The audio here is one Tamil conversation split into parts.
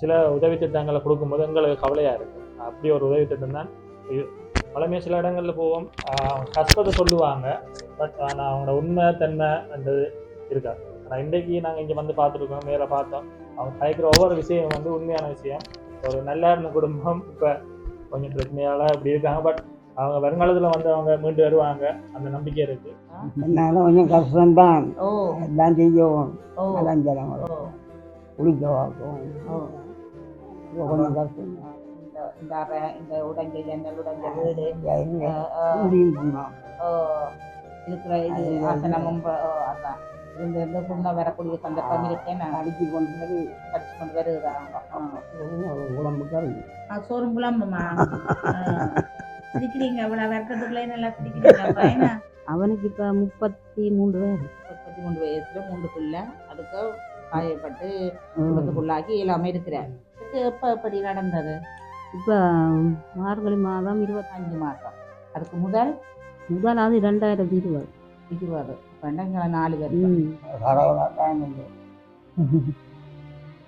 சில உதவி திட்டங்களை கொடுக்கும்போது எங்களுக்கு கவலையாக இருக்குது. அப்படி ஒரு உதவி திட்டம் தான் இது. பழமையாக சில இடங்களில் போவோம், கஷ்டத்தை சொல்லுவாங்க, பட் ஆனால் அவங்களோட உண்மை தன்மை என்றது இருக்காது. ஆனால் இன்றைக்கு நாங்கள் இங்கே வந்து பார்த்துருக்கோம், மேலே பார்த்தோம், அவங்க கலைக்கிற ஒவ்வொரு விஷயம் வந்து உண்மையான விஷயம். ஒரு நல்லா இருந்த குடும்பம் இப்போ கொஞ்சம் பிரச்சனையால இப்படி இருக்காங்க, பட் அவங்க வருங்காலத்தில் வந்து அவங்க மீண்டு வருவாங்க, அந்த நம்பிக்கை இருக்குது. என்னாலும் கொஞ்சம் கஷ்டம்தான், எல்லாம் செய்யவும் நலஞ்சலம் குளிக்கவாக்கும் கொஞ்சம் கஷ்டம். இந்த உடைஞ்ச ஜன்னல் உடைஞ்ச வீடு இருக்கிற இது ஆசனமும் அதான் இருந்து புண்ணை வரக்கூடிய சந்தர்ப்பம் இருக்கேன். நான் அடிச்சு கொண்டு வருகிறாங்க உடம்புக்கு சோறும் குழம்புமா பிடிக்கிறீங்க. அவ்வளோ வருத்தத்துக்குள்ளே நல்லா பிடிக்கிறீங்க. அவனுக்கு இப்போ 33 வயசு. 33 வயசுல 3 பிள்ளை, அதுக்கு காயப்பட்டு குடும்பத்துக்குள்ளாக்கி எல்லாமே இருக்கிறேன். எப்போ எப்படி நடந்தது? இப்போ மார்கழி மாதம் 25 மாதம். அதுக்கு முதலாவது 2020 பண்டங்களை 4 பேர்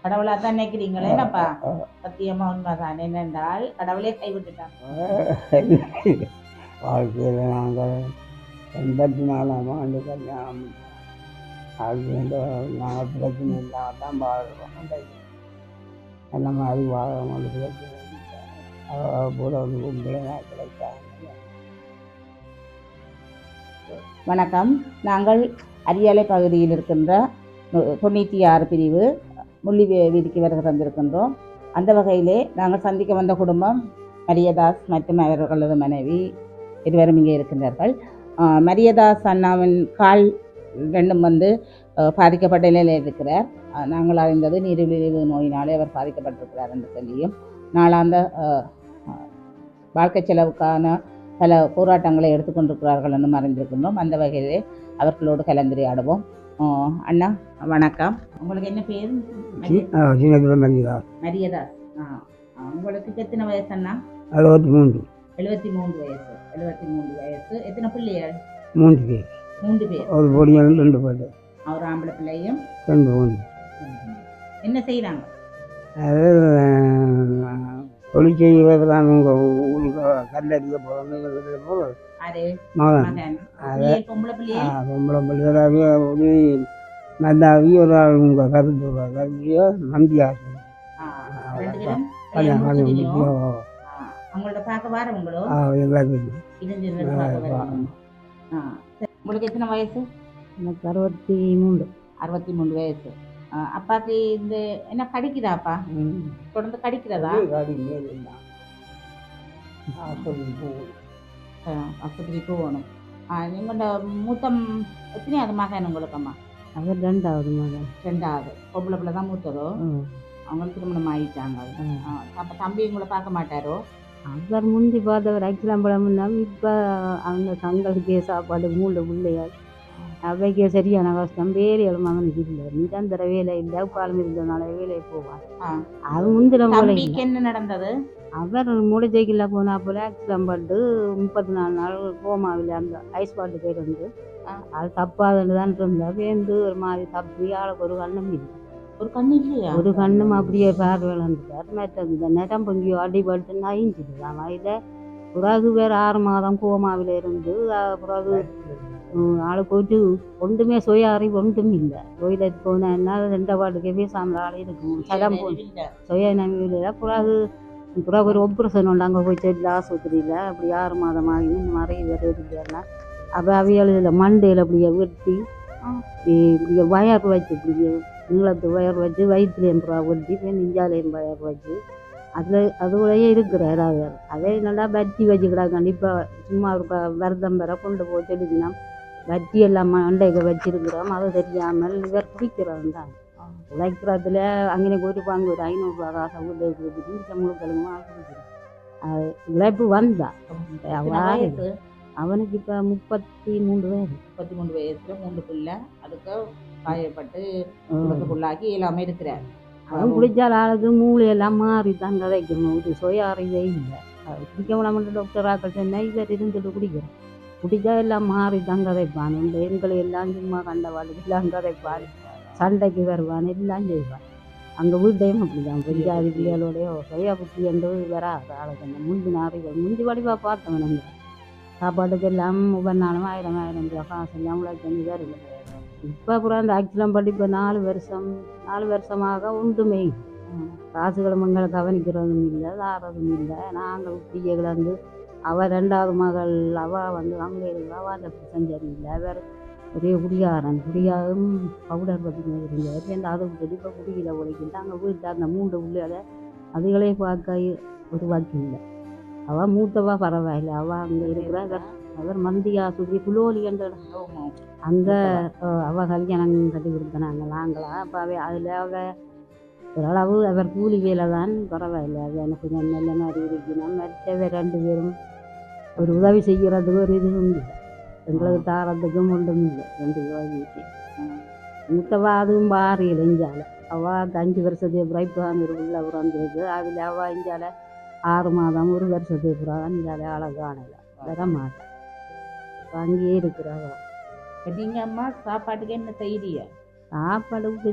கடவுளா தான் நினைக்கிறீங்களே. என்னப்பா சத்தியமா உண்மைதான். என்னென்றால் கடவுளே கைவிட்டுட்டாங்க. வாழ்க்கையில் நாங்கள் 84ஆம் ஆண்டு கல்யாணம் நாங்கள் பிரச்சனை இல்லாமல் தான் வாழ்கிறோம். அந்த மாதிரி வாழ பிரச்சனை போல ஒரு உங்களை கிடைக்காது. வணக்கம். நாங்கள் அரியாலை பகுதியில் இருக்கின்ற 96 பிரிவு முள்ளி வீதிக்கு வருகை தந்திருக்கின்றோம். அந்த வகையிலே நாங்கள் சந்திக்க வந்த குடும்பம் மரியதாஸ் மற்றும் அவர்களது மனைவி இருவரும் இங்கே இருக்கின்றார்கள். மரியதாஸ் அண்ணாவின் கால் ரெண்டும் வந்து பாதிக்கப்பட்ட நிலையில் இருக்கிறார். நாங்கள் அறிந்தது நீரிழிவு நோயினாலே அவர் பாதிக்கப்பட்டிருக்கிறார் என்று சொல்லியும் நாளாந்த வாழ்க்கை செலவுக்கான பல போராட்டங்களை எடுத்துக்கொண்டிருக்கிறார்கள் என்று அறிந்திருக்கின்றோம். அந்த வகையிலே அவர்களோடு கலந்துரையாடுவோம். அண்ணா வணக்கம். உங்களுக்கு என்ன பேர்? மரியதாஸ். உங்களுக்கு எத்தனை வயசு அண்ணா? 73. 73 வயசு. 73 வயசு. எத்தனை பிள்ளைகள்? 3 பேர். 3 பேர். ஒரு பொடியும் 2 பேர். அவர் ஆம்பளை பிள்ளையும் 2 பொண்ணு. என்ன செய்யறாங்க? அது தொழில் செய்வதெல்லாம் கல்லறிய போகிறோம். மகன் பொம்பளை பிள்ளைய நல்லாவி ஒரு ஆள் உங்கள் கருத்தையோ நம்பியாசு அவங்களோட பார்க்க வாரவங்களோ உங்களுக்கு எத்தனை வயசு? எனக்கு 63. 63 வயசு. அப்பாக்கு இந்த என்ன கடிக்குதாப்பா? தொடர்ந்து கடிக்கிறதா? ஆஸ்பத்திரி போகணும். நீங்களோட மூத்தம் எத்தனையாவது மகன் உங்களுக்கு? அம்மா அவர் 2வது மகன். 2வது பொம்பளை பிள்ளை தான் மூத்ததோ? அவங்களுக்கு திருமணம் ஆகிட்டாங்க. அப்போ தம்பி உங்களை பார்க்க மாட்டாரோ? அவர் முந்தி பார்த்தவர் அக்கிலம்பழம்னா இப்போ அவங்க தங்களுக்கு சாப்பாடு 3 பிள்ளையார் அவைக்கு சரியான கஷ்டம். வேலைகளும் அவனுக்கு இல்லை, நிரந்தர வேலை இல்லை, காலம் இருந்ததுனால வேலையை போவான். அது முந்திரம் போல. என்ன நடந்தது? அவர் மூளைச்சைக்கில் போனா போல ஆக்சிடென்ட் பட்டு 34 நாள் கோமாவில் அந்த ஐஸ் பாட்டு பேர் வந்து அது தப்பாதுன்னு தான் இருந்தா வேந்து ஒரு மாதிரி தப்பி ஆளுக்கு ஒரு கண்ணும் இல்லை. ஒரு கண்ணும் அப்படியே பார்வையில் வந்துட்டார். மற்றது இந்த நேரம் பொங்கியோ அடிபட்டு நைஞ்சிடுதான். இதை பிறகு வேறு 6 மாதம் கோமாவில் இருந்து பிறகு ஆளு போயிட்டு ஒன்றுமே சுய அறிவு ஒன்றும் இல்லை. கோயிலுக்கு போனா 2 பாட்டுக்கே பேசாமல் ஆள் இருக்கும். சடம் போய் சுய நம்பிக்கையில் பிறகு ஒரு ஆப்ரேஷன் உண்டு. அங்கே போய் செல்ல ஆஸ்பத்திரியில் அப்படி 6 மாதம் ஆகி இந்த மாதிரி வருதுன்னா அப்போ அவையில் மண்டையில் அப்படியே வெட்டி இப்படியே வயர் வச்சு இப்படியே நீளத்து வயர் வச்சு வயிற்றுலேயும் புறா வெட்டி நெஞ்சாலையும் வயர் வச்சு அதுலேயே இருக்கிறார். அவர் அதே நல்லா பட்டி வச்சுக்கிறாங்க. இப்போ சும்மா ஒரு விரதம் பெற கொண்டு போய் சொல்லிச்சுன்னா பட்டி எல்லாம் மண்டைக்கு வச்சிருக்கிறோம். அது தெரியாமல் இவர் குடிக்கிறது தான் உழைக்கிறதுல அங்கே போயிட்டு வாங்க ஒரு 500 ரூபா காசை வீட்டு முழுக்களுமா குடிக்கிறோம். உழைப்பு வந்தா அவனுக்கு இப்போ 33 வயசு. 33 வயசுல 3 பிள்ளை, அதுக்கு காயப்பட்டு குடும்பத்துக்குள்ளாக்கி எல்லாமே இருக்கிறார். அவன் குடித்தால் ஆளுக்கு மூளையெல்லாம் மாறி தான் கதைக்கணும். இது சுய அறிவே இல்லை. குடிக்க மட்டும் டாக்டராக்கள் சொன்னால் இவர் இருந்துட்டு குடிக்கிறோம். குடித்தா எல்லாம் மாறி தான் கதைப்பான். எங்களை எல்லாம் சும்மா கண்டவாளுக்கு எல்லாம் கதைப்பான். சண்டைக்கு வருவான், எல்லாம் செய்வான். அங்கே வீட்டையும் அப்படிதான் பெஞ்சாதி பிள்ளைகளோடையோ சரியா புத்தி என்று வராது ஆளுக்கு அந்த முந்தி நாரிகள் முந்தி வடிவாக பார்த்தவன் நாங்கள் சாப்பாட்டுக்கு எல்லாம் ஒவ்வொரு நாளும் 1000 ரூபா காசு எல்லாம் உழைக்கணும் வருது. இப்போ அப்புறம் அந்த ஆக்சிலம் படி இப்போ 4 வருஷமாக உண்டுமே காசுகளும் எங்களை கவனிக்கிறதும் இல்லை தாரதும் இல்லை. நாங்கள் பிள்ளைகளை வந்து அவள் 2வது மகள் அவள் வந்து அங்கே இருக்கிற அவள் அப்படி செஞ்சது இல்லை வேறு ஒரே குடியாரும் பவுடர் பற்றி இருந்தார் அந்த அதை விட்டு இப்போ குடியில் உழைக்கிட்டு அங்கே வீட்டில் அந்த 3 உள்ளால அதுகளே பார்க்க ஒரு வாக்கி இல்லை. அவள் மூத்தவா பரவாயில்லை அவள் அங்கே இருக்கிற அவர் மந்தியா சுற்றி புலோலி என்ற அங்கே அவள் கல்யாணம் கட்டி கொடுத்தனாங்க நாங்களா அப்போ அதில் அவள் ஓரளவு அவர் கூலி வேலை தான் பரவாயில்லை அது எனக்கு கொஞ்சம் நல்ல மாதிரி இருக்கணும் மற்றவை 2 பேரும் ஒரு உதவி செய்கிறதுக்கு ஒரு இதுவும் இல்லை எங்களுக்கு தாரத்துக்கும் ஒன்றும் இல்லை 2 ரூபாய்க்கு மூத்தவா அதுவும் பாரியல் இஞ்சால அவள் 5 வருஷத்துக்கு அப்புறம் இப்போ ஒரு உள்ள பிறந்திருக்கு அதில் அவள் இஞ்சால 6 மாதம் 1 வருஷத்துக்கு அப்புறம் இஞ்சால ஆளை காணலை வர மாட்டேன் அங்கேயே இருக்கிறாங்க. நீங்கள் அம்மா சாப்பாட்டுக்கு என்ன செய்தியா? சாப்பாடுக்கு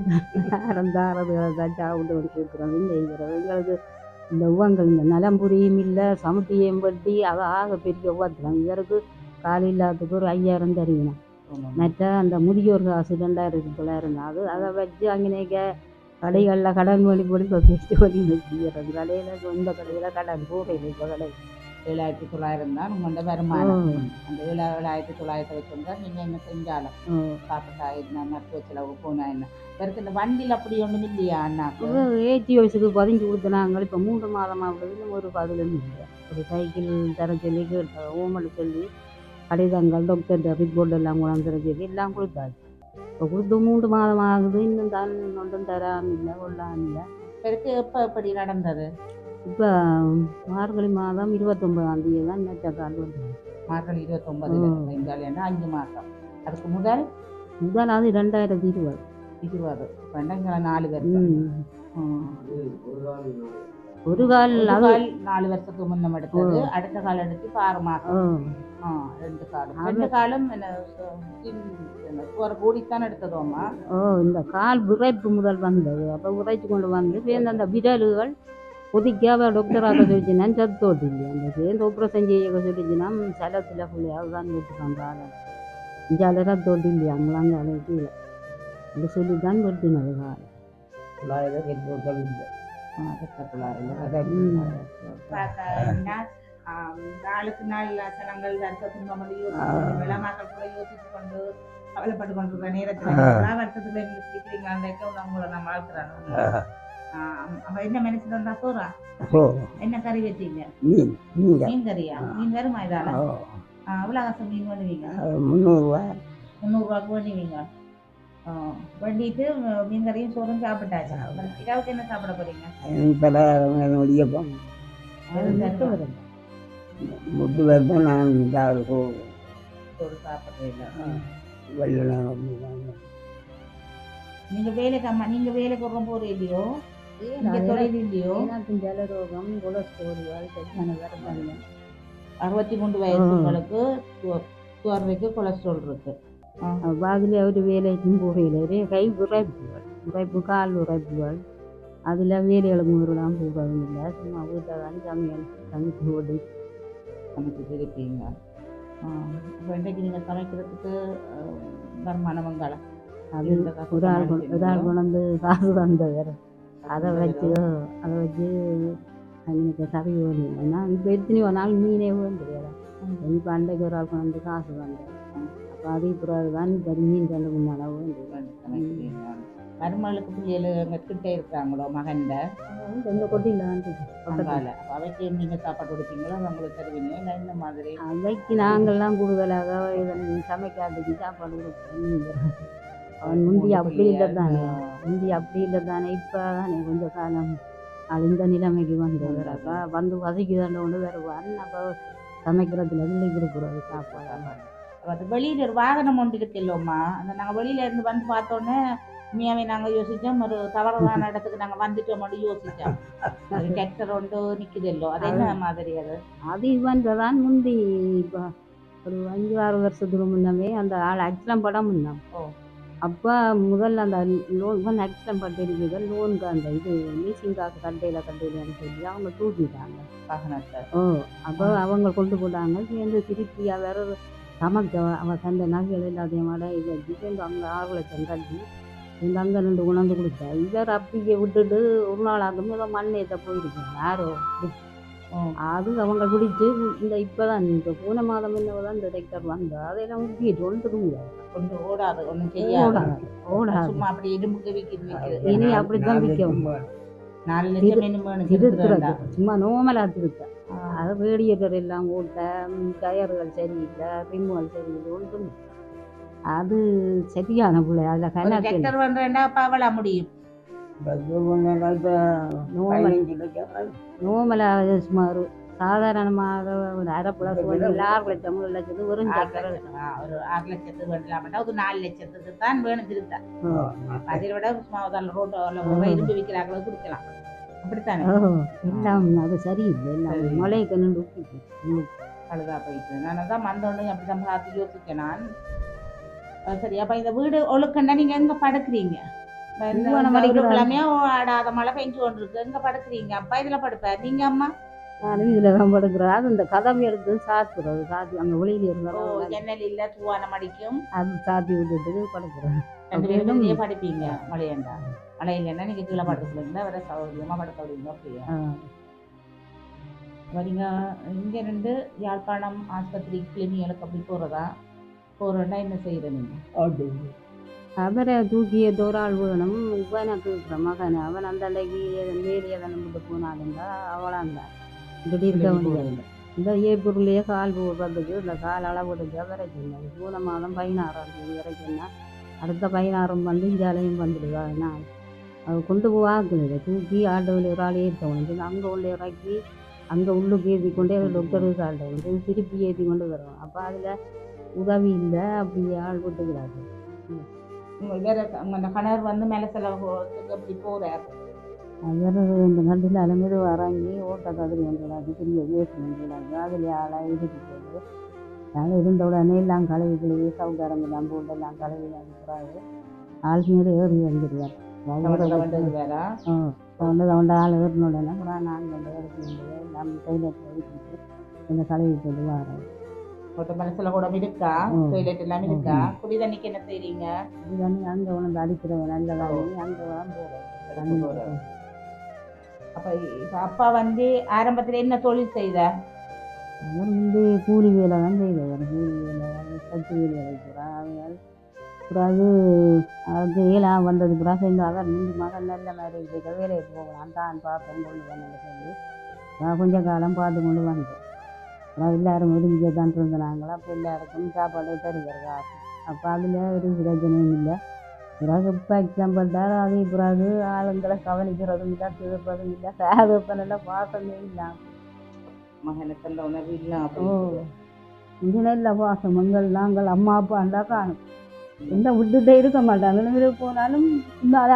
தாரதுகளை தான் சாப்பிட்டு வந்து இருக்கிறோம் இல்லைங்கிறது எங்களுக்கு இந்த உவங்கள் இந்த நலம்புரியும் இல்லை சமுத்தியம் பட்டி அதை ஆக பெரிய உவத்துறாங்க. இதற்கு காலையில்லாததுக்கு ஒரு 5000 தருவினோம். மற்ற அந்த முதியோர் காசு 2900 அது அதை வச்சு அங்கேக்க கடைகளில் கடன் வழி போடி இப்போ பேசி வழி வச்சுக்கிறது கடையில் சொந்த கடையில் கடன் போகையில் இப்போ கடை 7900 தான் உங்களோட வருமானம். அந்த 7900 வச்சுருந்தா நீங்கள் என்ன செஞ்சாலும் சாப்பிட்டா மருத்துவ செலவு போனா என்ன வேறு இந்த வண்டியில் அப்படி ஒன்றும் இல்லையா அண்ணாக்கு? ஏற்றி வயசுக்கு 15 கொடுத்தனாங்க இப்போ 3 மாதமாக விடுது ஒரு 11 இல்லை ஒரு சைக்கிள் தர சொல்லி கேட்டாங்க ஓமல் சொல்லி கடிதங்கள் டாக்டர் ரிப்போர்ட் எல்லாம் கொண்டாந்து சொல்லி எல்லாம் கொடுத்தாச்சு. இப்போ கொடுத்து 3 மாதம் ஆகுது இன்னும் தான் ஒன்றும் தராமல் இல்லை கொள்ளாமல் இல்லை. பெருக்கு எப்போ எப்படி நடந்தது? இப்போ மார்கழி மாதம் 29ஆம் தேதி தான் நெட்ட கால் வந்து மார்கழி 29 இருந்தாலும் 5 மாதம் அதுக்கு முதல் அது 2020 ரெண்டாயிரம் 4 வருஷம் ஒரு கால் 4 வருஷத்துக்கு முன்னம் எடுத்தது அடுத்த கால் எடுத்து 6 மாதம் 2 காலம் கூடித்தான் எடுத்ததோம்மா. இந்த கால் விரைப்பு முதல் வந்தது அப்போ உரைச்சு கொண்டு வந்து சேர்ந்து அந்த விரல்கள் ஒதுக்கியாவ டாக்டராக சொல்லிச்சுன்னா சத்தோட்டு இல்லையா அந்த சேர்ந்து ஆப்ரேஷன் செய்ய சொல்லிச்சுன்னா சலத்தில் ஃபுல்லி அதுதான் கொடுத்துருக்காங்க இஞ்சால ரத்தோட்டு இல்லையா அங்களாங்க கீழே அது சொல்லி தான் கொடுத்தினது நாளுக்கு நாள் லட்சணங்கள் வருத்த துன்பம் விளமாக்கள் கூட யோசிச்சு கொண்டு கவலைப்பட்டு கொண்டிருக்கிற நேரத்தில் வருத்தத்துல இருக்கிறீங்க உங்களை நான் வாழ்த்துறாங்க. அப்ப என்ன மனசுல இருந்தா சோறா என்ன கறி வச்சீங்க? மீன் கறியா? மீன் வருமா இதால? எவ்வளோ காசு மீன் பண்ணுவீங்க? 300 பண்ணுவீங்க. பண்ணிட்டு மீன் கறியும் சோறும் சாப்பிட்டாச்சு. இரவுக்கு என்ன சாப்பிட போறீங்க? முட்டு வரும்போது நான் சோறு சாப்பிட்றேன். நீங்க வேலைக்கு அம்மா நீங்க வேலைக்கு ரொம்ப போறே இல்லையோ? தொழில் இல்லையோ? ஜலரோகம் கொலஸ்ட்ரால் 63 வயசு உங்களுக்கு சுவர்வைக்கு கொலஸ்ட்ரால் இருக்கு. வாதில் ஒரு வேலைக்கும் போகையில் கை உரைப்பு கால் உரைப்புகள் அதில் வேலைகளுக்கு முறையெல்லாம் போகிறதும் இல்லை சும்மா வீட்டில் தான் சமையல் சமைச்சு ஓடி சமைச்சு இருப்பீங்க. இப்போ இன்றைக்கு நீங்கள் சமைக்கிறதுக்கு வருமானம் வங்காளம் அது ஒரு ஆள் கொண்டு வந்து காசு தந்தவர் அதை வச்சு எனக்கு கறி வேணும். ஏன்னா இப்போ எத்தனையோ நாள் மீனே வேண்டியது இப்போ அன்றைக்கு ஒரு ஆள் கொண்டு வந்து காசு வந்தேன். அப்போ அதே பிறகு தான் இப்போ மீன் ரெண்டு முன்னாள் வேண்டியது. மருமகளுக்கு பிள்ளைகள் எங்கள் கிட்ட இருக்கிறாங்களோ மகன்ட எந்த கொட்டியில் பக்கத்தால் அவைக்கு நீங்கள் சாப்பாடு கொடுப்பீங்களோ அவங்களுக்கு தருவீங்க இல்லை இந்த மாதிரி? அவைக்கு நாங்கள்லாம் கூடுதலாக இதன் சமைக்காததுக்கு சாப்பாடு கொடுப்போம். அவன் முந்தி அப்படி இல்லை தானே இப்போ தானே கொஞ்சம் காலம் அது இந்த நிலைமைக்கு வந்தவர். அப்போ வந்து வசிக்குதாண்ட கொண்டு வருவான். அப்போ சமைக்கிறதுல இல்லை கொடுக்குறது சாப்பாடு. அது வெளியில் ஒரு வாகனம் ஒன்று இருக்கு இல்லோம்மா, அந்த நாங்கள் வெளியில இருந்து வந்து பார்த்தோன்னே உண்மையாவே நாங்கள் யோசித்தோம் ஒரு தவறான இடத்துக்கு நாங்கள் வந்துட்டோம் மட்டும் யோசித்தோம். டிராக்டர் ஒன்று நிற்குது இல்லோ அது என்ன மாதிரி? அது இவன்றதான் முந்தி இப்போ ஒரு 5-6 வருஷத்துக்கு முன்னமே அந்த ஆள் ஆக்சிடென்ட் படம் முன்னாம் அப்போ முதல்ல அந்த லோன் ஆக்சிடென்ட் பண்ணிருக்கீங்க லோனுக்கு அந்த இது லீசிங் காசு கட்டையிலன்னு சொல்லி அவங்க தூக்கிட்டாங்க வாகனத்தை. அப்போ அவங்க கொண்டு போட்டாங்க சேர்ந்து திருப்பி வேற சமைக்க அவன் தந்த நகைகள் எல்லாத்தையும் விட இதை சேர்ந்து அங்கே 6 லட்சம் கட்டி இந்த அங்கே 2 உணர்ந்து கொடுத்தா இவர் அப்படியே விட்டுட்டு ஒரு நாள் ஆகும் ஏதோ மண்ணேற்ற போயிருக்கேன் யாரோ அது அவங்க பிடிச்சி இந்த இப்போதான் இந்த போன மாதம் என்னதான் இந்த டெக்டர் வந்தா அதெல்லாம் ஊட்டிட்டு ஒன்றுக்கு முடியாது கொஞ்சம் ஓடாது ஒன்றும் செய்யாது. ஓடாது சும்மா அப்படி இரும்புக்கு விற்கிறது. இனி அப்படித்தான் விற்கும் 4 லட்சம் வேணுமானு திருத்துறது சும்மா நோமலாக திருத்த அது ரேடியேட்டர் எல்லாம் ஓட்ட டயர்கள் சரியில்லை ரிம்முகள் சரியில்லை ஒன்றும் அது சரியான பிள்ளை அதில் கணக்கு டிராக்டர் பண்றேன்டா பாவலா முடியும். நோமலாக சும்மா ஒரு சாதாரணமாக ஒரு அரை பிளஸ் 6 லட்சம் 3 லட்சத்துக்கு வெறும் ஒரு 6 லட்சத்துக்கு வேண்டாம் ஒரு 4 லட்சத்துக்கு தான் வேணும் திருத்த. அதை விட சும்மா ரோட்டில் இரும்பு விற்கிறாங்களோ கொடுக்கலாம் அப்படித்தானே. எல்லாம் அது சரியில்லை எல்லாம் மழைக்கு நின்று அழுதா போயிட்டு நான் தான் வந்தோன்னு அப்படிதான் பார்த்து யோசிச்சேன் நான். சரி அப்ப இந்த வீடு ஒழுக்கண்டா நீங்க எங்க படுக்கிறீங்க? எல்லாமே ஆடாத மழை பெஞ்சு கொண்டு இருக்கு. எங்க படுக்கிறீங்க? அப்பா இதுல படுப்ப நீங்க அம்மா? நானும் இதுல தான் படுக்கிறேன். அது இந்த கதவை எடுத்து சாத்துறது சாத்தி அங்க வெளியில இருந்தாலும் ஜன்னல் இல்ல தூவானம் அடிக்கும் அது சாத்தி விட்டுட்டு படுக்கிறேன். 2 பேரும் நீங்க படிப்பீங்க மழையண்டா மழை இல்லைன்னா நீங்க கீழே படுத்துக்கிறீங்களா வேற சௌகரியமா படுக்க விடுங்க அப்படியா? நீங்க இங்க இருந்து யாழ்ப்பாணம் ஆஸ்பத்திரி கிளினிகளுக்கு அப்படி போறேன்னா என்ன செய்யற நீங்க? அவரை தூக்கி ஏதோ ஒரு ஆள் வேணும் எனக்கு இருக்கிற மகன் அவன் அந்த அன்றைக்கு வேலையை நம்பிட்டு போனாலுங்க அவளாந்தான் இப்படி இருக்க முடியாது. இந்த ஏப்ரல்லையே கால் போடுறதுக்கு இந்த கால் அளவுடுக்கு வரை சொன்னேன். ஜூன் மாதம் 16ஆம் தேதி வரை சொன்னேன். அடுத்த 16 வந்து இந்தியாலையும் வந்துடுவா. நான் அது கொண்டு போவாக்குது தூக்கி ஆட்டோவில் ஒரு ஆள் ஏற்றவனுக்கு அங்கே உள்ள இறக்கி அங்கே உள்ளுக்கு ஏற்றி கொண்டே டாக்டருக்கு ஆட்டோ வந்து திருப்பி ஏற்றி கொண்டு வருவோம். அப்போ அதில் உதவி இல்லை அப்படி ஆள் போட்டுக்கிறாரு. வேற அந்த கணவர் வந்து மேலே செலவுக்கு அப்படி போகிறார். அவர் இந்த நண்டில் அலமீது வராங்கி ஓட்ட கதிரி வந்துடாது பெரிய வேஸ்ட் வந்துடாது அதில் ஆளாக இருக்கு போகுது. நாங்கள் இருந்த உடனே எல்லாம் கழுவி சவுக்காரம் எல்லாம் போட்டு எல்லாம் கழுவி அனுப்புகிறாரு. ஆள் மேலே ஏறி வந்துடுவார். கொண்ட ஆள் ஏறின உடனே அப்புறம் நான் கொண்டு எடுத்து எல்லாம் டைலெட்டில் வீட்டுக்கு இந்த கழுவி போட்டு வராது. மனசுல கூட இருக்கா டாய்லெட் எல்லாம் இருக்கா? குடி தண்ணிக்கு என்ன செய்றீங்க? குடி தண்ணி அங்கே உணர்ந்து அடிக்கிறவன் நல்ல தண்ணி அங்கே தான் போகிறேன். அப்ப அப்பா வந்து ஆரம்பத்துல என்ன தொழில் செய்தார்? அவர் வந்து கூலி வேலை தான் செய்தவர். கூலி வேலை கட்டு வேலை வைக்கிறார். அவங்க பிறகு அது 7ஆம் வந்தது பிறகு சேர்ந்து அவர் முந்தி மகன் நல்ல மாதிரி இருக்க வேலைக்கு போகலாம் தான் பார்த்தேன் கொண்டு வந்தேன்னு சொல்லி நான் கொஞ்சம் காலம் பார்த்து கொண்டு வந்தேன். எல்லாரும் ஒதுங்கியே தான் இருந்தாங்களா. அப்போ எல்லாருக்கும் சாப்பாடு தருவார் ஆசை. அப்போ அதில் ஒரு பிரச்சனையும் இல்லை. பிறகு இப்போ எக்ஸாம்பிள் தான் அதே பிறகு ஆளுங்களை கவனிக்கிறதும் இல்லை திருப்பதும் இல்லை சாதப்பனெல்லாம் பாசமே இல்லை. மகனுக்கு அந்த உணர்வு இல்லை. இதில் இல்லை பாசம் நாங்கள் அம்மா அப்பாண்டா காணும் எந்த விட்டுட்டே இருக்க மாட்டாங்க. போனாலும்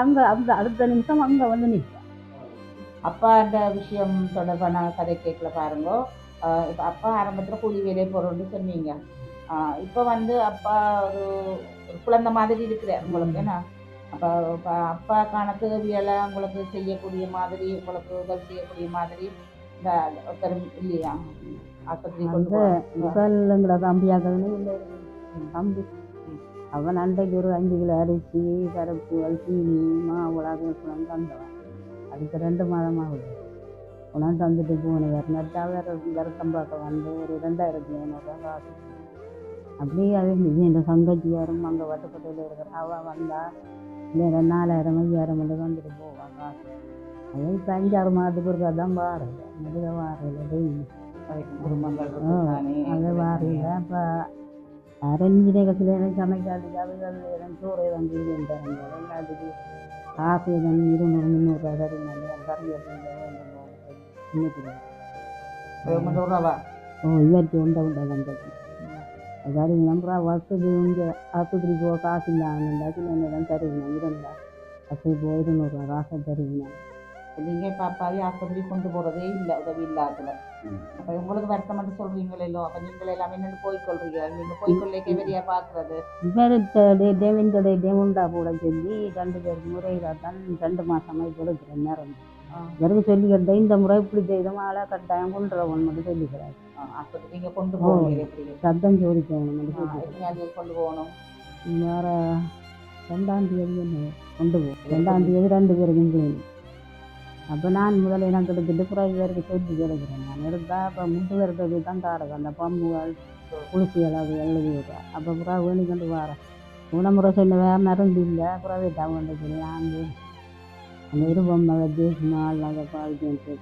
அங்கே அந்த அடுத்த நிமிஷம் அங்கே வந்து நிற்பேன். அப்பா அந்த விஷயம் தொடர்பான கதை கேட்கல பாருங்க. இப்போ அப்பா ஆரம்பத்தில் கூலி வேலையை போகிறோன்னு சொன்னீங்க. இப்போ வந்து அப்பா ஒரு குழந்தை மாதிரி இருக்கிறார் உங்களுக்கு. ஏன்னா அப்போ அப்பா கணக்கு வேலை உங்களுக்கு செய்யக்கூடிய மாதிரி உங்களுக்கு உதவி செய்யக்கூடிய மாதிரி இந்த ஒருத்தரும் இல்லையா ஆஸ்பத்திரி கொண்டு தம்பியாக்கன்னு இல்லை தம்பி அவன் அன்றைக்கு ஒரு 5 கிலோ அரிசி பருப்பு சீனி மாவுளாக தந்தவன். அதுக்கு 2 மாதமாகுது உணர்ந்து வந்துட்டு போனவர் நட்டா வேறு வருத்தம் பார்க்க வந்து ஒரு 2500 காசு அப்படியே அது இந்த சங்கச்சியாரும் அங்கே வட்டுப்பட்டையில் இருக்கிற அவள் வந்தால் இல்லை 4000 5000 மட்டும் வந்துட்டு போவான் காசு. அதே இப்போ 5-6 மாதத்துக்கு ஒரு தான் வாரல முதல்ல வாரையில் டெய்லி அதை வாரையில் இப்போ அரஞ்சு நேரத்தில் சமைக்காதுக்கு அதுகள் சோறு வந்து எல்லாத்துக்கு காசு 200-300 தருங்க கறி இவருக்கு உண்டை வந்தது அதாவது நம்புறா வசதி இங்கே ஆஸ்பத்திரி போக காசு இல்லாமல் என்னிடம் தருவினா இருந்தால் வசதி போய் 200 காசை தருவினா நீங்கள் இப்போ அப்பாவே ஆஸ்பத்திரி கொண்டு போகிறதே இல்லை உதவி இல்லாததுல. அப்போ உங்களுக்கு வருத்தம் மட்டும் சொல்கிறீங்களோ, அப்போ நீங்கள் எல்லாமே நின்று போய்க்கொள்றீங்க. நீங்கள் போய்க்கொள்ளைக்கே வெளியே பார்க்குறது இந்த டேம் உண்டா கூட சொல்லி 2 பேருக்கு முறையாக தான் 2 மாதமாக இப்போ இருக்கிற நேரம் பிறகு சொல்லிக்கிட்டேன். இந்த முறை இப்படி செய்தோம் ஆளை கட்டாயம் கொண்டுறவன் மட்டும் சொல்லிக்கிறாரு. ஆஸ்பத்திரி நீங்கள் கொண்டு போகிறீங்க எப்படி சத்தம் ஜோதிக்கணும் மட்டும் எத்தனையாவது கொண்டு போகணும்? வேற 2ஆம் தேதி கொண்டு போகும். 2ஆம் தேதி 2 பேருக்கும் செய்யணும். அப்போ நான் முதல்ல எனக்கு எடுத்துட்டு பிறகு பேருக்கு சொல்லி கிடைக்கிறேன். நான் எடுத்தால் அப்போ முட்டு வருது தான் தாரது அந்த பம்புகள் குளிசிகள் அது எழுதி விட்டா. அப்போ பிறகு வேணி கொண்டு வரேன். உணமுறை சொன்ன வேறு மருந்து இல்லை. பிறகு டவுன் சொல்லி அந்த இருபொம்மை வச்சு நாள் அதை பாதிக்க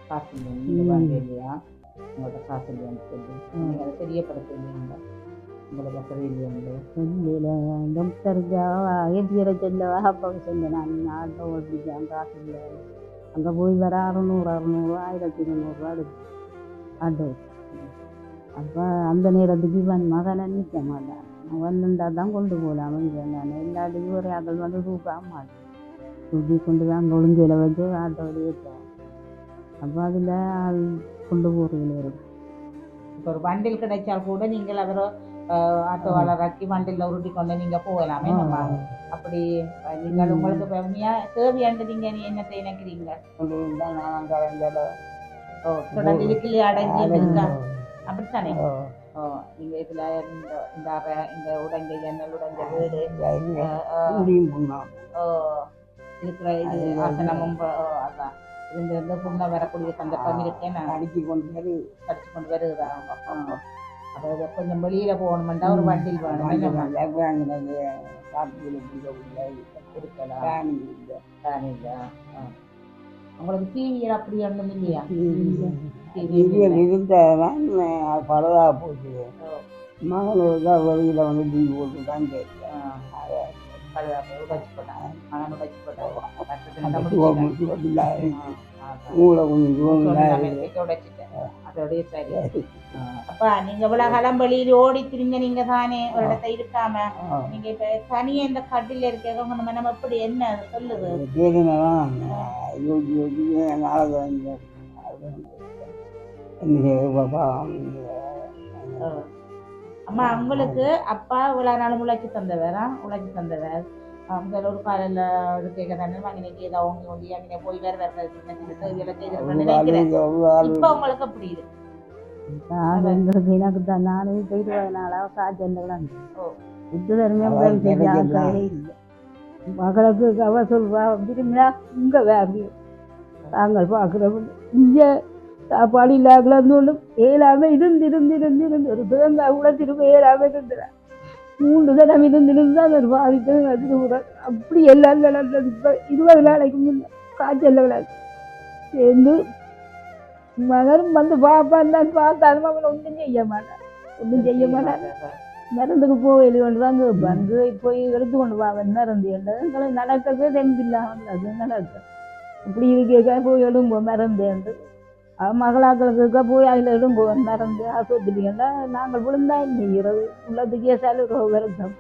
காசு இல்லையா? உங்கள்கிட்ட காசு இல்லையான்னு சொல்லி நீங்கள் அதை தெரியப்படுத்துவீங்க. உங்களுக்கு வசதி இல்லையாண்டு சொல்லியில் டாக்டருக்கு ஏற்றியரை சொல்லவா அப்பாவுக்கு சொல்ல நான் ஆட்டோ ஓட்டிச்சேன் காசு இல்லை. அங்கே போய் வர 600 1200 எடுத்து ஆட்டோ. அப்போ அந்த நேரத்துக்கு இவன் மகனை நிற்க மாட்டான். வந்துட்டா தான் கொண்டு போகலாம். நான் எல்லாத்துக்கும் ஒரு ஆக்கள் வந்து தூக்க மாட்டேன். தூக்கி கொண்டு தான் அங்கே ஒழுங்கையில் வச்சு ஆட்டோவில் ஏற்றுவோம். அப்போ அதில் ஆள் கொண்டு போகிறதுல இருக்கும். இப்போ ஒரு வண்டில் கிடைச்சால் கூட நீங்கள் அவரை ஆட்டோவாளராக்கி வண்டியில் உருட்டி கொண்டு நீங்கள் போகலாமே. நம்ம அப்படி நீங்கள் உங்களுக்கு தேவையாண்டு நீங்கள் என்னத்தை நினைக்கிறீங்க? நான் கலந்தால தொடர்ந்து இதுக்குள்ளே அடைஞ்சி இருக்கா அப்படித்தானே? நீங்கள் இதில் இந்த உடைஞ்ச ஜன்னல் உடைஞ்ச வீடு இருக்கிற இது ஆசனமும் அதான் இருந்து புண்ணை வரக்கூடிய சந்தர்ப்பம் இருக்கேன். நான் அடிச்சு கொண்டு வருகிறாங்க. அப்போ கொஞ்சம் வெளியில் போகணுமெண்டா ஒரு வண்டியில் வேணும். இருக்கலாம் இல்லை. உங்களுக்கு டிவியில் அப்படி ஒன்றும் இல்லையா? இருந்தால் பரவாயில்ல போச்சு. மகனுக்கு வெளியில் வந்து டிவி போட்டு தான் கேட்குறேன். உடைச்சு போட்டான் மகன் உடைச்சு போட்டான். அதோடய சரி. அப்பா நீங்க இவ்வளவு காலம் வெளியில் ஓடி திரிஞ்ச நீங்க தானே ஒரு இடத்த இருக்காம நீங்க இப்ப தனியா இந்த கட்டில இருக்க நம்ம எப்படி என்ன சொல்லுது? அம்மா உங்களுக்கு அப்பா இவ்வளவு நாள் உழைச்சி தந்தவர் முதல்ல ஒரு காலையில் ஒரு கேட்க தானே அங்கே ஏதாவது ஓங்கி அங்கே போய் வேறு நினைக்கிறேன். இப்போ உங்களுக்கு அப்படி இருக்கு? எனக்கு தான் நானே போயிடுவதனால காய்ச்சல் மகளுக்கு அவ சொல்வா திரும்பினா இங்கே வேறு நாங்கள் பார்க்குறோம். இங்கே சாப்பாடு இல்லாக்கலன்னு ஏழாமல் இருந்து ஒரு தேங்காய் கூட திரும்ப ஏழாமல் இருந்துறேன். 3 தடவை இருந்து தான் ஒரு பாதித்து அது கூட அப்படி எல்லாம் நடந்தது. இப்போ 20 நாளைக்கு முன்னே காய்ச்சல் விளையாடு சேர்ந்து மகனும் வந்து பார்ப்பான் தான் பார்த்தாலும் அவனை ஒன்றும் செய்ய மாட்டான். மருந்துக்கு போய் கொண்டு தான் கேட்பான். போய் எடுத்து கொண்டு போவேன் மருந்து எங்களை நடக்கிறதே தெம்பில்லாமல் அது நடக்க இப்படி இருக்கா போய் எடும்போம் மருந்து என்று மகளாக்களுக்கு போய் அதில் எடும்போம் மருந்து ஆஸ்பத்திரின்னா நாங்கள் விழுந்தா செய்கிறது உள்ளதுக்கே செலவு வருத்தம்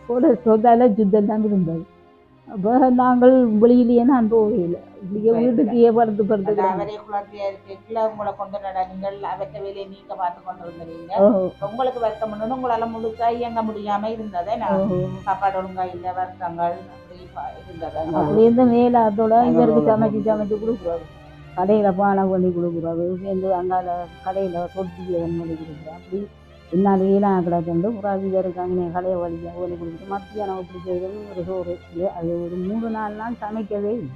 கொலஸ்ட்ரோல் சுத்தெல்லாம் இருந்தது. அப்போ நாங்கள் வெளியிலேயே நான் போகல. இப்படியே வீட்டுக்கு படுத்து அவரே குழந்தையா இருக்கீங்களா உங்களை கொண்டு நடங்கள் அவற்ற வேலையை நீங்க பார்த்து கொண்டு இருந்தீங்க. உங்களுக்கு வருத்தம் பண்ணணும் உங்களால முழுக்கா இயங்க முடியாம இருந்ததே. நான் சாப்பாடு ஒழுங்கா இல்லை வருத்தங்கள் அப்படி இருந்தது. அப்படி இருந்த மேலாத்தோட இவருக்கு சமைச்சு கொடுக்குறாரு. கடையில் பானை பண்ணி கொடுக்குறாரு. சேர்ந்து அங்கால கடையில் தொட்டி பண்ணி கொடுக்குறோம். அப்படி என்னால் ஏழாம் கிடக்கு புறாவி இருக்காங்க கடையை வழியாக பண்ணி கொடுக்குறது. மத்தியானம் அப்படி செய்யறது ஒரு சோறு அது ஒரு 3-4 நாள் சமைக்கவே இல்லை.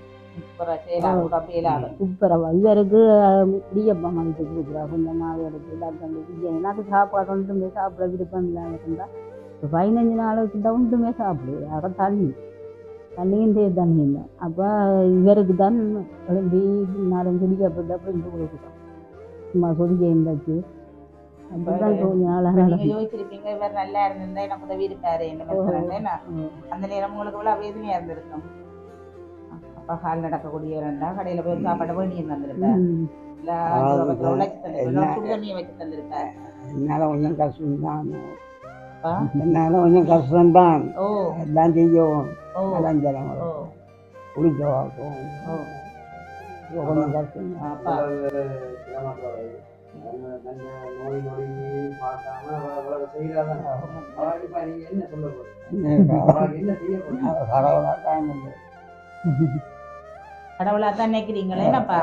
சூப்பராக இவருக்கு இடியப்பா மதித்து கொடுக்குறா. கொஞ்சம் மாவு எடுத்து எல்லாத்துக்கும் எனக்கு சாப்பாடு ஒன்றுமே சாப்பிட விருப்பம் இல்லாமல் இருந்தால் இப்போ 15 நாளுக்கு தான் ஒன்றுமே சாப்பிடுது. அட தண்ணியும் தண்ணி இல்லை. அப்போ இவருக்கு தான் எழும்பி 4 இடியப்பட்டு அப்படின்னு கொடுக்குறோம். சும்மா சொல்லிக்க இருந்தாச்சு. அப்படிதான் யோசிச்சிருப்பீங்க இவர் நல்லா இருந்திருந்தா எனக்கு உதவி இருக்காரு என்ன அந்த நேரம் உங்களுக்கு இவ்வளவு வேதனையா இருந்திருக்கும். அப்பா கால் நடக்கக்கூடிய ரெண்டா கடையில போய் சாப்பாடு வேண்டி இருந்திருப்பேன். சுடுதண்ணியை வச்சு தந்திருப்பேன். என்னால கொஞ்சம் கஷ்டம்தான். எல்லாம் செய்யவும் குளிக்கவாக்கும் கொஞ்சம் கஷ்டம். அப்பா கடவுளாக தான் இல்லை. கடவுளா தான் நினைக்கிறீங்களே என்னப்பா?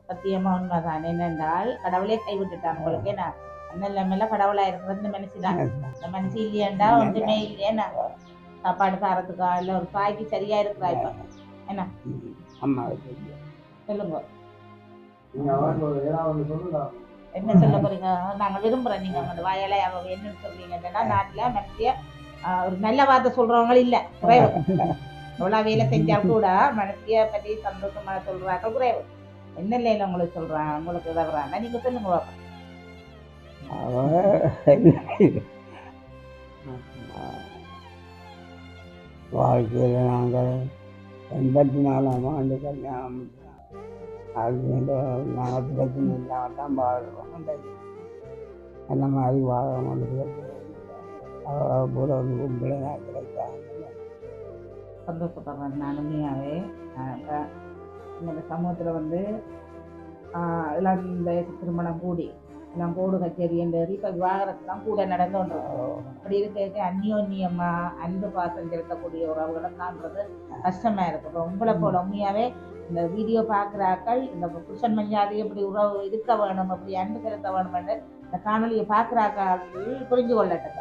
சத்தியமா உண்மைதான். என்னென்றால் கடவுளே கைவிட்டுட்டான் உங்களுக்கு. என்ன அண்ணன் இல்லாமல கடவுளா இருக்கிறது இந்த மனுஷி தான். இந்த மனுஷி இல்லையாண்டா ஒன்றுமே இல்லையேண்ணா. சாப்பாடு சாரத்துக்கா இல்லை ஒரு காய்க்கு சரியா இருக்கிறா இப்ப என்ன அம்மா சொல்லுங்க. என்ன சொல்ல போறீங்க? நாங்க விரும்புறோம் நீங்க உங்களோட வாயால அவங்க என்னன்னு சொல்றீங்கன்னா நாட்டுல மனுஷிய ஒரு நல்ல வார்த்தை சொல்றவங்க இல்ல குறைவு. எவ்வளவு வேலை செஞ்சா கூட மனுஷிய பத்தி சந்தோஷமா சொல்றாங்க குறைவு. என்ன இல்லையில உங்களுக்கு சொல்றான் உங்களுக்கு உதவுறாங்க நீங்க சொல்லுங்க பாப்பா. வாழ்க்கையில் நாங்கள் 84ஆம் ஆண்டு கல்யாணம். அது நாங்கள் பிரச்சனை இல்லாமல் தான் வாழ்கிறோம். அந்த மாதிரி வாழணும் போல ஒரு கும்பலை நான் கிடைக்காங்க. சந்தோஷப்படுறேன் நான் உண்மையாவே. இந்த சமூகத்தில் வந்து எல்லாம் இந்த திருமணம் கூடி எல்லாம் கோடு கச்சேரி என்று இப்போ விவாகரத்துலாம் கூட நடந்து கொண்டிருக்கோம். அப்படி இருக்க அந்யோன்யமா அன்பு பாசம் செலுத்தக்கூடிய உறவுகளை காண்றது கஷ்டமா இருக்கு. இப்போ உங்களை போல உண்மையாவே இந்த வீடியோ பார்க்குறாக்கள் இந்த புருஷன் மஞ்சாதி எப்படி உறவு இருக்க வேணும் அப்படி அன்பு செலுத்த வேணும் என்று இந்த காணொலியை பார்க்குறாக்கள் புரிஞ்சு கொள்ளட்டும்.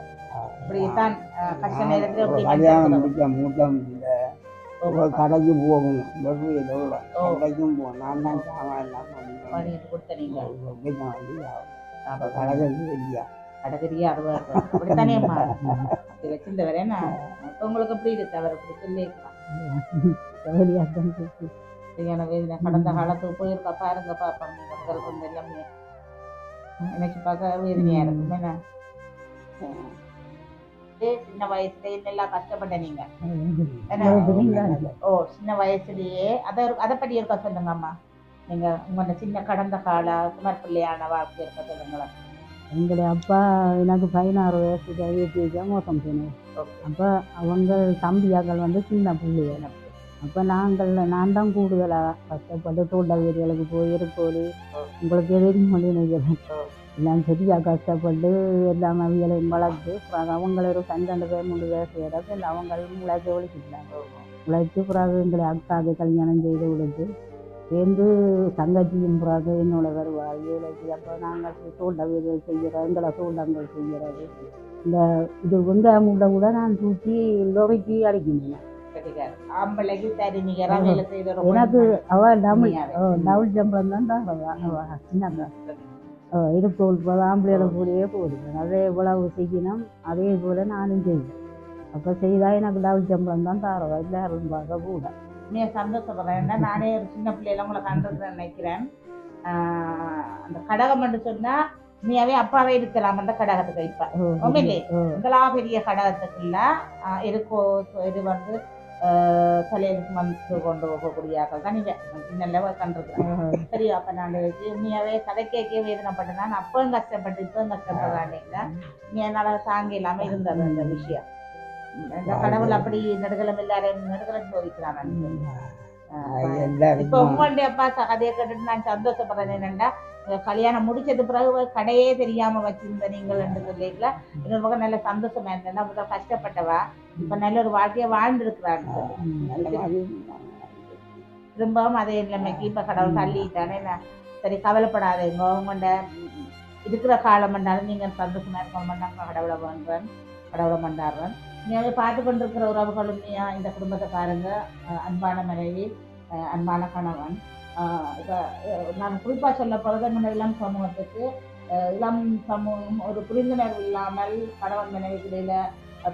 அப்படித்தான் கஷ்ட நேரத்தில் கல்யாணம் முடிக்க மூட்டம் இல்லை. கடைக்கு போகணும் கடைக்கும் போகணும். நான் தான் சாமான் எல்லாம் பண்ணிட்டு கொடுத்தீங்க கடைக்கு இல்லையா கடைக்கறியா அறுபது அப்படித்தானே வச்சிருந்தவர். என்ன உங்களுக்கு எப்படி இருக்கு? அவர் இப்படி சொல்லியிருக்கலாம் சரியான வேதனை. கடந்த காலத்துக்கு போயிருக்கா பாருங்க பாப்பா. நீங்க முதல் கொண்டு எல்லாமே நினைச்சு பார்க்க வேதனையா இருக்கும். என்ன சின்ன வயசுல என்னெல்லாம் கஷ்டப்பட்ட நீங்க? ஓ சின்ன வயசுலயே அதை பற்றி இருக்க சொல்லுங்க அம்மா. நீங்க உங்களோட சின்ன கடந்த கால குமார் பிள்ளையான வாழ்க்கை இருக்க சொல்லுங்களேன். எங்களுடைய அப்பா எனக்கு 16 வயசுக்கு ஏற்றி மோசம் போனேன். அப்போ அவங்க தம்பியாக்கள் வந்து சின்ன பிள்ளைகள். அப்போ நான் தான் கூடுதலாக கஷ்டப்பட்டு தோட்ட வீடுகளுக்கு போய் இருக்கோடு உங்களுக்கு எதிரும் பண்ணி நினைக்கிறேன். எல்லாம் சரியாக கஷ்டப்பட்டு எல்லாம் அவியலையும் வளர்த்து அப்புறம் அவங்கள ஒரு 12 பேர் 3 பேர் செய்யறது இல்லை. அவங்க உழைச்சி ஒழிச்சிட்டாங்க. உழைச்சி பிறகு எங்களை அக்காவுக்கு கல்யாணம் செய்து கொடுத்து சேர்ந்து தங்கச்சியும் பிறகு என்னோட வருவாள் வேலைக்கு. அப்போ நாங்கள் தோட்ட வீடுகள் செய்கிறோம். எங்களை தோட்டங்கள் செய்கிறது. இந்த இது வெங்காயம் கூட நான் தூக்கி லொவைக்கு அடிக்கின்றேன். எனக்கு அவள் டபுள் சம்பளம் தான் தரவா சின்ன இருப்போல் ஆம்பளையோட கூடயே போடுவேன். அதே எவ்வளவு செய்யணும் அதே போல் நானும் செய்வேன். அப்போ செய்தால் எனக்கு டபுள் சம்பளம் தான் தரவா இல்லை ரொம்ப கூட. சந்தோஷப்படுறேன். நானே ஒரு சின்ன பிள்ளையில உங்களை கண்டிருக்கிறேன் நினைக்கிறேன். அந்த கடகம் என்று சொன்னா உண்மையாவே அப்பாவே இருக்கலாம் அந்த கடகத்துக்கு. இப்ப உண்மையிலே உங்களா பெரிய கடகத்துக்கு இல்ல இருக்கோ இது வந்து தலையிலுக்கு மனசு கொண்டு போகக்கூடியாக்கள் தான் நீங்க நல்ல கண்டிருக்கிறேன். சரி அப்ப நான் உண்மையாவே கதை கேட்கவே வேதனைப்பட்டேன். நான் அப்பவும் கஷ்டப்பட்டு இப்பவும் கஷ்டப்படுறாங்க. நீ என்னால தாங்க இல்லாம இருந்தது அந்த விஷயம். இந்த கடவுள் அப்படி நடுகலம் எல்லாரையும் நடுகலம் சோதிக்கிறான். இப்ப உங்களுடைய அப்பா கதையை கேட்டுட்டு நான் சந்தோஷப்படுறேன். என்னன்னா கல்யாணம் முடிச்சது பிறகு கடையே தெரியாம வச்சிருந்த நீங்கள் என்று சொல்லிக்கல இன்னொரு பக்கம் நல்ல சந்தோஷமா இருந்தேன்னா முதல் கஷ்டப்பட்டவா இப்ப நல்ல ஒரு வாழ்க்கையை வாழ்ந்துருக்கிறான்னு திரும்பவும் அதே நிலைமைக்கு இப்ப கடவுள் தள்ளிட்டானே. சரி கவலைப்படாதீங்க. உங்கள்ட இருக்கிற காலம் பண்ணாலும் நீங்க சந்தோஷமா இருக்கணும். கடவுளை பண்றேன் கடவுளை கொண்டாடுறேன். நீங்க பார்த்து கொண்டிருக்கிற உறவுகளும் இந்த குடும்பத்தை பாருங்க. அன்பான மனைவி அன்பான கணவன். இப்போ நான் குறிப்பாக சொல்ல போகிறது நம்ம இளம் சமூகத்துக்கு இளம் சமூகம் ஒரு புரிந்துணர்வு இல்லாமல் கணவன் மனைவிக்கு இடையில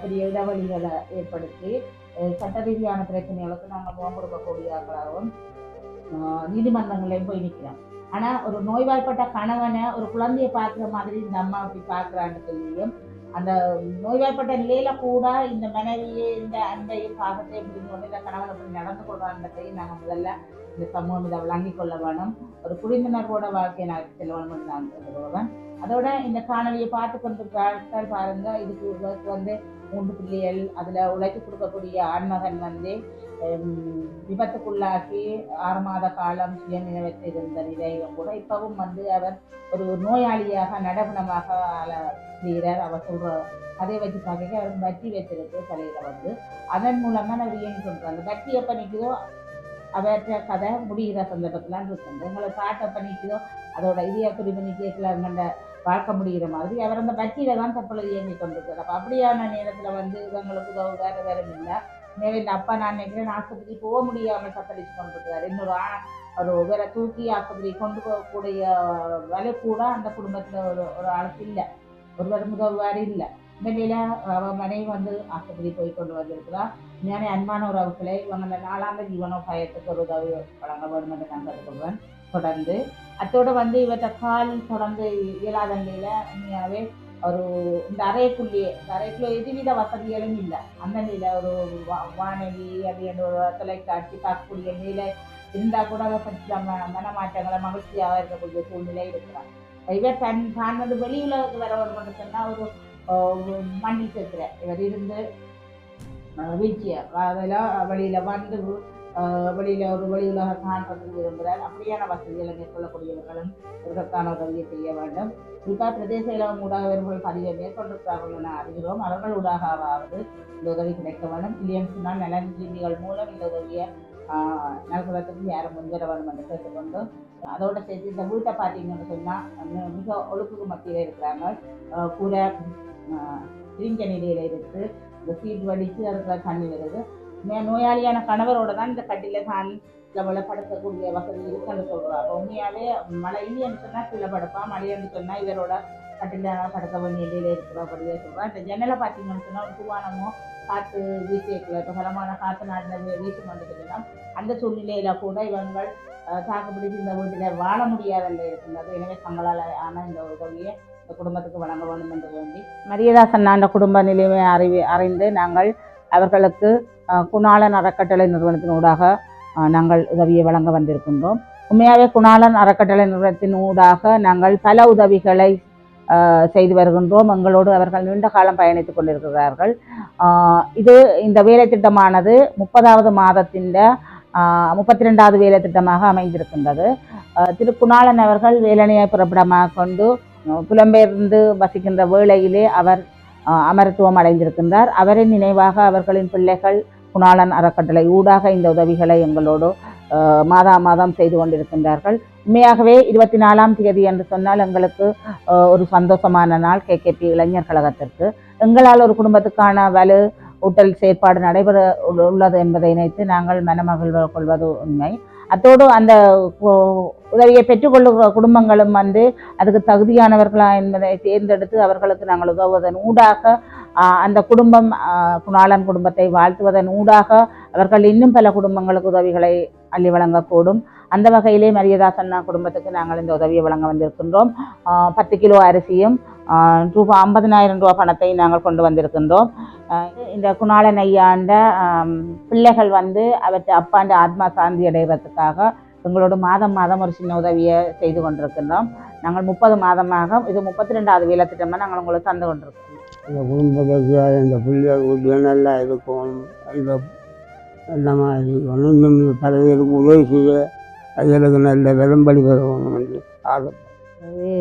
பெரிய இடைவெளிகளை ஏற்படுத்தி சட்ட ரீதியான பிரச்சனைகளுக்கு நாங்கள் முகம் கொடுக்கக்கூடியவர்களாகவும் நீதிமன்றங்களையும் போய் நிற்கிறோம். ஆனால் ஒரு நோய்வாய்ப்பட்ட கணவனை ஒரு குழந்தையை பார்க்குற மாதிரி இந்த அம்மா அப்படி பார்க்குறான்னு சொல்லியும் அந்த நோய்வாய்ப்பட்ட நிலையில கூட இந்த மனைவியே இந்த அன்பையும் பாசத்தையும் புரிந்து கொண்டு இந்த கணவன் அப்படி நடந்து கொள்றான்றதையும் நாங்கள் முதல்ல இந்த சமூகம் இதை விளங்கிக் கொள்ள வேணும். ஒரு புரிந்துணர்வோட வாழ்க்கையை நான் செல்ல வேணும் என்று நான் சொல்லுவேன். அதோட இந்த காணொலியை பார்த்து கொண்டு பாருங்க. இதுக்கு வந்து 3 பிள்ளைகள் அதுல உழைச்சி கொடுக்கக்கூடிய ஆண்மகன் வந்து விபத்துக்குள்ளாக்கி 6 மாத காலம் சுயநினைவற்று இருந்த நிலையிலும் கூட இப்பவும் வந்து அவர் ஒரு நோயாளியாக நடனமாக செய்கிறார். அவர் சொல்ற அதை வச்சு பார்க்க அவருக்கு பற்றி வச்சிருக்கு தலையில வந்து. அதன் மூலம் தான் அவர் இயங்கி கொண்டிருக்காங்க. அந்த பற்றி எப்போ நிற்குதோ அவற்ற கதை முடிகிற சந்தர்ப்பத்திலாம் இருக்குது. எங்களை பாட்டை பண்ணிக்குதோ அதோட இதய துடிப்பு நிற்கலாங்கிற வாழ்க்கை முடிகிற மாதிரி அவர் அந்த பற்றியில தான் தற்பொழுது இயங்கி கொண்டிருக்கார். அப்போ அப்படியான நேரத்தில் வந்து இவங்களுக்கு வேற இல்லை. எனவே இந்த அப்பா நான் நினைக்கிறேன் ஆஸ்பத்திரி போக முடியாமல் தத்தளிச்சு கொண்டிருக்கிறார். இன்னொரு ஒரு வேற தூக்கி ஆஸ்பத்திரி கொண்டு போகக்கூடிய வேலை கூட அந்த குடும்பத்தில் ஒரு ஆளுக்கு இல்லை, ஒருவர் உதவுவார் இல்லை. இந்த நிலையில அவன் மனைவி வந்து ஆஸ்பத்திரி போய் கொண்டு வந்திருக்கிறார். ஞானே அன்பான ஒரு அவர்களை இவங்க அந்த 4ஆம் ஜீவனோபாயத்துக்கு ஒரு உதவி வழங்க வேண்டும் என்று நான் கருதுகிறேன். தொடர்ந்து அத்தோடு வந்து இவற்றை கால் தொடர்ந்து இயலாத நிலையில உண்மையாகவே ஒரு இந்த அறைக்குள்ளே எதுவித வசதிகளும் இல்லை. அந்த நிலையில ஒரு வானொலி அப்படின்ற ஒரு தொலைக்காட்சி பார்க்கக்கூடிய நிலையில இருந்தால் கூட அதை பற்றி மனமாற்றங்களை மகிழ்ச்சியாக இருக்கக்கூடிய சூழ்நிலை இருக்கிறார். இவர் தான் வந்து வெளி உலகத்துக்கு வர வேண்டும் சொன்னால் ஒரு மண்டி சேர்க்கிற இவர் இருந்து வீழ்ச்சியார் அதில் வெளியில் வந்து வெளியில் ஒரு வெளி உலக காண்றதுக்கு விரும்புகிறார். அப்படியான வசதிகளை மேற்கொள்ளக்கூடியவர்களும் இதற்கான உதவியை செய்ய வேண்டும். குறிப்பாக பிரதேச இலவம் ஊடகவர்கள் பதிவை மேற்கொண்டிருக்கிறார்கள் என அறிகிறோம். அவர்கள் ஊடாகவாவது இந்த உதவி கிடைக்க வேண்டும். இல்லைன்னு சொன்னால் நலன் ஜீவிகள் மூலம் இந்த உதவியை நல்குறதுக்கு யாரும் முன்வர வேண்டும் என்று கேட்டுக்கொண்டு அதோட சேர்த்து இந்த வீட்டை பார்த்தீங்கன்னு சொன்னால் மிக ஒழுக்குக்கு மத்தியில் இருக்கிறாங்க. கூட பிரிஞ்ச நிலையில் இருக்கு. இந்த சீட் வடித்து அதுக்குள்ள தண்ணி வருது. நோயாளியான கணவரோட தான் இந்த கட்டில தான் சில படுக்கக்கூடிய வசதி இருக்குன்னு சொல்கிறாங்க. உண்மையாகவே மழை இல்லைன்னு சொன்னால் கீழே படுப்பா, மழைன்னு சொன்னால் இவரோட கட்டில படுக்க வேண்டிய நிலையில் இருக்கிறபடியே சொல்கிறா. இந்த ஜன்னலை பார்த்தீங்கன்னு சொன்னால் ஒரு துவானமோ காற்று வீசியக்குள்ள இப்போ பலமான காற்று நாட்டில் வீசும் வந்துட்டுன்னா அந்த சூழ்நிலையில் கூட இவங்கள் தாக்குப்பிடிச்சு இந்த வீட்டில் வாழ முடியாத நிலை இருக்கின்றது. எனவே தங்களால் ஆனால் இந்த உதவியை இந்த குடும்பத்துக்கு வழங்க வேண்டும் என்று வேண்டி மரியதாசன் அந்த குடும்ப நிலையை அறிந்து நாங்கள் அவர்களுக்கு குணாளன் அறக்கட்டளை நிறுவனத்தின் ஊடாக நாங்கள் உதவியை வழங்க வந்திருக்கின்றோம். உண்மையாகவே குணாளன் அறக்கட்டளை நிறுவனத்தின் ஊடாக நாங்கள் பல உதவிகளை செய்து வருகின்றோம். எங்களோடு அவர்கள் நீண்ட காலம் பயணித்துக் கொண்டிருக்கிறார்கள். இந்த வேலை திட்டமானது 30வது மாதத்தின் 32வது வேலை திட்டமாக அமைந்திருக்கின்றது. திரு குணாளன் அவர்கள் வேலனையை பிறப்பிடமாக கொண்டு புலம்பெயர்ந்து வசிக்கின்ற வேளையிலே அவர் அமரத்துவம் அடைந்திருக்கின்றார். அவரின் நினைவாக அவர்களின் பிள்ளைகள் குணாளன் அறக்கட்டளை ஊடாக இந்த உதவிகளை எங்களோடு மாதம் செய்து கொண்டிருக்கின்றார்கள். உண்மையாகவே 24ஆம் தேதி என்று சொன்னால் எங்களுக்கு ஒரு சந்தோஷமான நாள். KKP இளைஞர் கழகத்திற்கு எங்களால் ஒரு குடும்பத்துக்கான வலு ஊட்டல் செயற்பாடு நடைபெற உள்ளது என்பதை நினைத்து நாங்கள் மனமகிழ்வு கொள்வது உண்மை. அத்தோடு அந்த உதவியை பெற்றுக்கொள்ளுகிற குடும்பங்களும் வந்து அதுக்கு தகுதியானவர்களா என்பதை தேர்ந்தெடுத்து அவர்களுக்கு நாங்கள் உதவுவதன் ஊடாக அந்த குடும்பம் குணாளன் குடும்பத்தை வாழ்த்துவதன் ஊடாக அவர்கள் இன்னும் பல குடும்பங்களுக்கு உதவிகளை அள்ளி வழங்கக்கூடும். அந்த வகையிலே மரியதாசன் குடும்பத்துக்கு நாங்கள் இந்த உதவியை வழங்க வந்திருக்கின்றோம். 10 கிலோ அரிசியும் ரூபாய் 50,000 பணத்தை நாங்கள் கொண்டு வந்திருக்கின்றோம். இந்த குணாளன் ஐயாண்ட பிள்ளைகள் வந்து அவற்றை அப்பாண்ட ஆத்மா சாந்தி அடைகிறதுக்காக எங்களோட மாதம் ஒரு சின்ன உதவியை செய்து கொண்டிருக்கின்றோம். நாங்கள் 30 மாதமாக இது 32வது வேலை திட்டமாக நாங்கள் உங்களுக்கு தந்து கொண்டிருக்கோம். இந்த குடும்பத்துக்கு இந்த பிள்ளைகள் நல்லா இருக்கும், இந்த மாதிரி இன்னும் பல பேருக்கு உதவி செய்ய அதுகளுக்கு நல்ல விளம்படி பெறணும் என்று அதுவே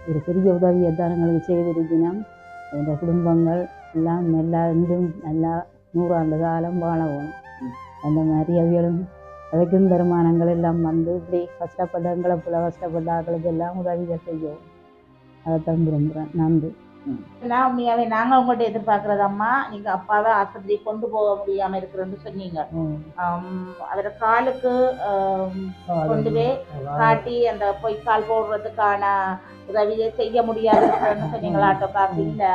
ஒரு பெரிய உதவியை தான் எங்களுக்கு செய்திருக்கணும். இந்த குடும்பங்கள் எல்லாம் நல்லா இன்றும் நல்லா 100 ஆண்டு காலம் வாழ போகணும். அந்த மாதிரி அவைகளும் அதுக்கும் வருமானங்கள் எல்லாம் வந்து இப்படி கஷ்டப்பட்ட எங்களை போல கஷ்டப்பட்ட ஆட்களுக்கு எல்லாம் உதவிகள் செய்யும். அதை தான் விரும்புகிறேன். நன்றி. நான் உண்மையாகவே நாங்கள் உங்கள்கிட்ட எதிர்பார்க்குறதம்மா, நீங்கள் அப்பாவை ஆஸ்பத்திரி கொண்டு போக முடியாமல் இருக்கிறேன்னு சொன்னீங்க. அவர் காலுக்கு கொண்டு போய் காட்டி அந்த பொய்க்கால் போடுறதுக்கான உதவியை செய்ய முடியாதுன்னு சொன்னீங்களா? ஆட்டோ காசு இல்லை,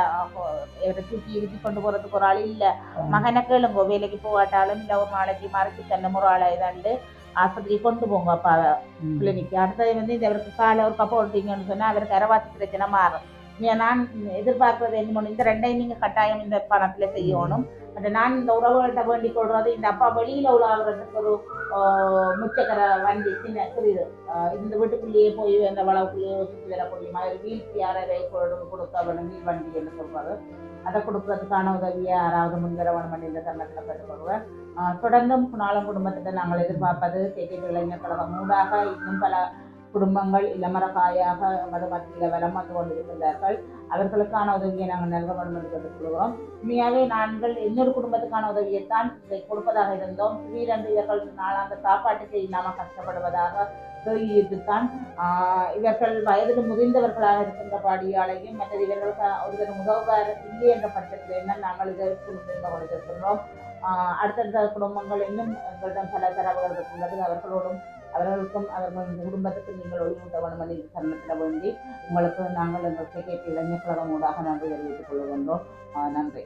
இவரை தூக்கி இறுக்கி கொண்டு போகிறதுக்கு ஒரு ஆள் இல்லை. மகனை கேளுங்க, வேலைக்கு போகாட்டாலும் இல்லை ஒரு நாளைக்கு மறைச்சி தன்னை ஒரு ஆளை இதாண்டு ஆஸ்பத்திரி கொண்டு போங்க அப்பாவை கிளினிக்கு. அடுத்தது வந்து இந்த அவருக்கு காலை ஒரு கப்பை ஓட்டிங்கன்னு சொன்னால் அவருக்கு அரவாசி பிரச்சனை மாறும். நான் எதிர்பார்க்கறது என்ன, இந்த ரெண்டையும் நீங்கள் கட்டாயம் இந்த பணத்தில் செய்யணும். பட் நான் இந்த உறவுகள்கிட்ட வேண்டிக் கொள்வது, இந்த அப்பா வெளியில் உலாவுறதுக்கு ஒரு முச்சக்கர வண்டி சின்ன புரியுது, இந்த வீட்டுக்குள்ளேயே போய் அந்த வளவுக்குள்ளேயே சுற்றி வரக்கூடிய மாதிரி வீல் சேரை கொடுக்க வேணும், வீல் வண்டி என்று சொல்றது. அதை கொடுக்கறதுக்கான உதவியை யாராவது முன்வரவணும் பண்ணி இந்த தருணத்தில் பெற்றுக்கொள்வேன். தொடர்ந்தும் நாளும் குடும்பத்திட்ட நாங்கள் எதிர்பார்ப்பது கேட்க இளைஞர் கழகம் ஊடாக இன்னும் பல குடும்பங்கள் இளமரக்காயாக மத மத்தியில் வலம் வந்து கொண்டிருக்கின்றார்கள். அவர்களுக்கான உதவியை நாங்கள் நல்க வேண்டும் என்று கேட்டுக்கொள்கிறோம். உண்மையாகவே நாங்கள் இன்னொரு குடும்பத்துக்கான உதவியைத்தான் கொடுப்பதாக இருந்தோம். திடீரென்று இவர்கள் நாளாந்த சாப்பாட்டுக்கு இல்லாமல் கஷ்டப்படுவதாக தான். இவர்கள் வயது முதிர்ந்தவர்களாக இருக்கின்ற பாடியாளையும் மற்றது இவர்களுக்கு ஒருவர் உதவுவார் இல்லை என்ற பட்சத்தில் என்ன நாங்கள் இதற்கு முன்னிருந்து கொடுத்திருக்கின்றோம். அடுத்தடுத்த குடும்பங்கள் இன்னும் எங்களிடம் பல தரவுகள் இருக்கின்றது. அவர்களுக்கும் அவர்கள் குடும்பத்துக்கும் நீங்கள் ஒளியூட்ட வேண்டும் என்று தருணத்தில் வேண்டி உங்களுக்கு நாங்கள் எங்கள் கேட்க இளைஞர் கழகம் ஊடாக நன்றி தெரிவித்துக் கொள்கின்றோம். நன்றி.